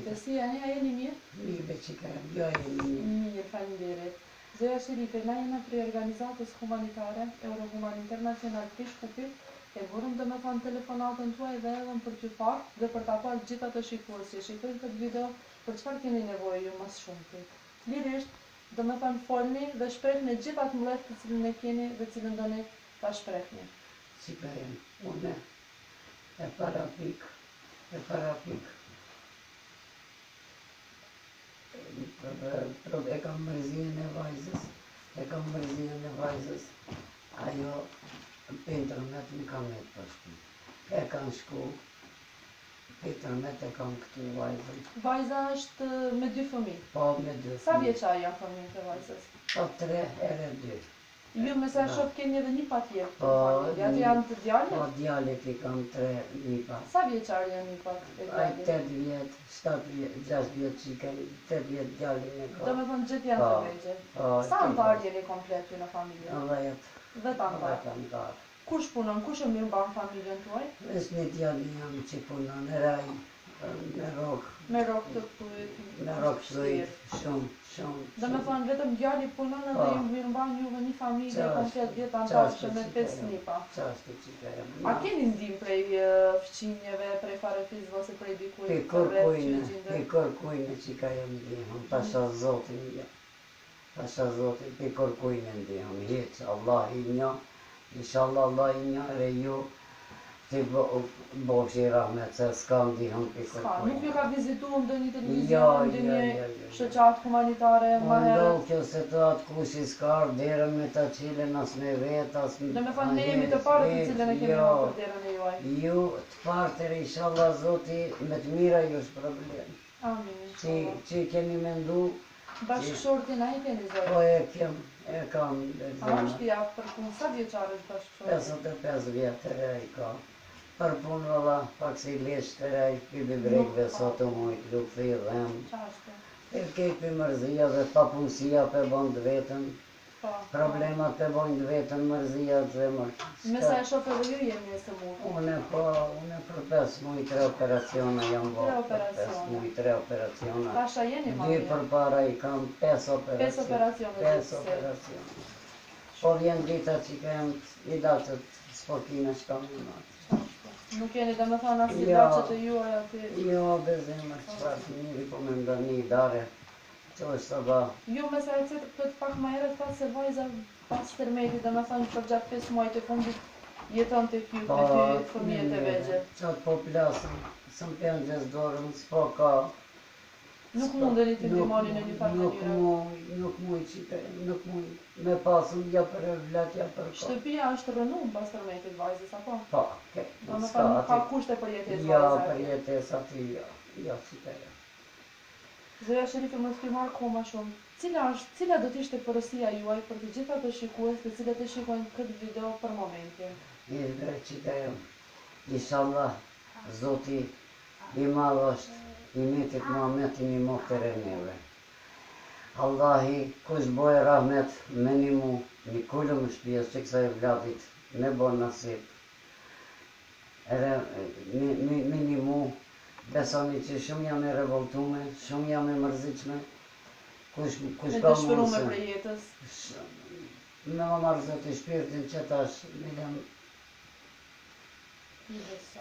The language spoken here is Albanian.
Sherife, si jeni? A jeni mirë? Mirë që ka jo jeni mirë. Mirë, faleminderit. Zoja Sherife, na jena prej organizatës humanitare, Eurohuman International Prishkupit, e burëm dhe me thonë telefonatën tuaj dhe edhe për t'ju parë dhe për t'a parë gjitha të shikues që shikojnë këtë video, për çfarë keni nevojë ju mas shumti. Lirisht, dhe me thonë folni dhe shprehni gjitha të mëdhet të cilën e keni dhe cilën doni ta shprehni. Si ka jem, une e para pik, e kam mërzinë e vajzës, ajo Internet në kam e pashtu. E kam shku, Internet e kam këtu vajzën. Vajza është me 2 fëmijë. Po, me 2 fëmijë. Sa vjeçar janë fëmijët e vajzës? Po 3 ere 2. Ju me sa shoh keni edhe një patjetër. Po, atë janë të djalë? Po, djalit i kam 3 nipa. Sa vjeçar janë nipat e Ai djalit? 8 vjet, 7 vjet, 6 vjet që i ka, 8 vjet djalin e ka. Do me thonë gjithë janë të vegjë. Sa antar jeni komplet ju në familje? 10. Vetë antar. Kush punon? Kush e mirëmban familjen tuaj? Është një djali jam që punon në raj, me rok. Me rok të pyet. Me rok shërit, shumë. Do me thonë vetëm djali punon edhe ju mirëmban juve një familje komplet 10 antarëshe me 5 nipa. Qashtu që ka jam. A keni ndim prej fqinjeve, prej farefizve ose prej dikujt? Pe kërkujnë që ka jam ndihëm, pasha Zotin ja. Pasha Zotin, pe kërkujnë ndihëm, heq, Allah i një. Inshallah Allah i njëre ju të bosh i rahmet se s'ka ndihëm për kërkujnë. Nuk ju ka vizitu në një televizion, në një shoqat humanitare, ma herët? Ndohë kjo se të atë kush i s'kar, derën me të qilën as me vetë, as me... Dhe me thonë ne jemi të parë të cilën e kemi hapur derën e juaj. Ju të parë inshallah Zoti me të mira ju është problem. Amin. Që keni mendu... Bashkëshortin a i keni zërë? Po e kam dhe A është ja për punë, sa vjeqare është bashkëshortin? 55 vjetër e i ka. Për punë valla, pak si lesht të rej, këbi brekve sot të mujt, lufi, dhem. Qa është? E kepi mërzia dhe papunësia për bënd vetën. Problemat për bënd vetën, mërzia dhe mërë. Me sa e shofe dhe ju jemi e së mundë? Une për 5 mujt 3 operaciona jam bërë. 5 mujt 3 operaciona. Pasha jeni ma mjë? 2 për para i kam 5 operaciona. 5 operacione? 5 operaciona. Po vjen dita që kem i datët s'pokine shka më natë. Nuk jeni dhe me thonë asë i daqët e juaj ati? Jo, bezemër që partë njëri po me nda një dare. Që është të ba? Ju me sa e cëtë këtë pak ma herët ka se vajza pas tërmetit dhe me thonë për gjatë 5 muajt e fundit jeton të kjo me ty fëmijet e vegje. Qatë po plasën, së më pënë gjesë dorën, s'po ka. Nuk mundeni të ndimoni në një farë mënyra? Nuk muj, me pasën ja për e vlat, ja për ka. Shtëpia është rënu pas tërmetit vajzës, apo? Po, do me thonë nuk ka kushte për jetes vajzës? Ja, për jetes ati, ja, si të e. Zoja Sherife, më të marrë koma shumë. Cila do t'ishte përësia juaj për të gjitha të shikues të cilët e shikojnë këtë video për momentin? Një drejt që të e, inshallah, Zoti i madh është, i metit Muhammetin i mohtër e neve. Allahi, kush bojë rahmet me një mu, një kullëm shpijes që kësa e vladit, me bo nasip. Edhe me një mu, besoni që shumë jam e revoltume, shumë jam e mërziqme, kush ka mundëse. Me të shpërume për jetës? Me më marrë Zoti shpirtin që tash,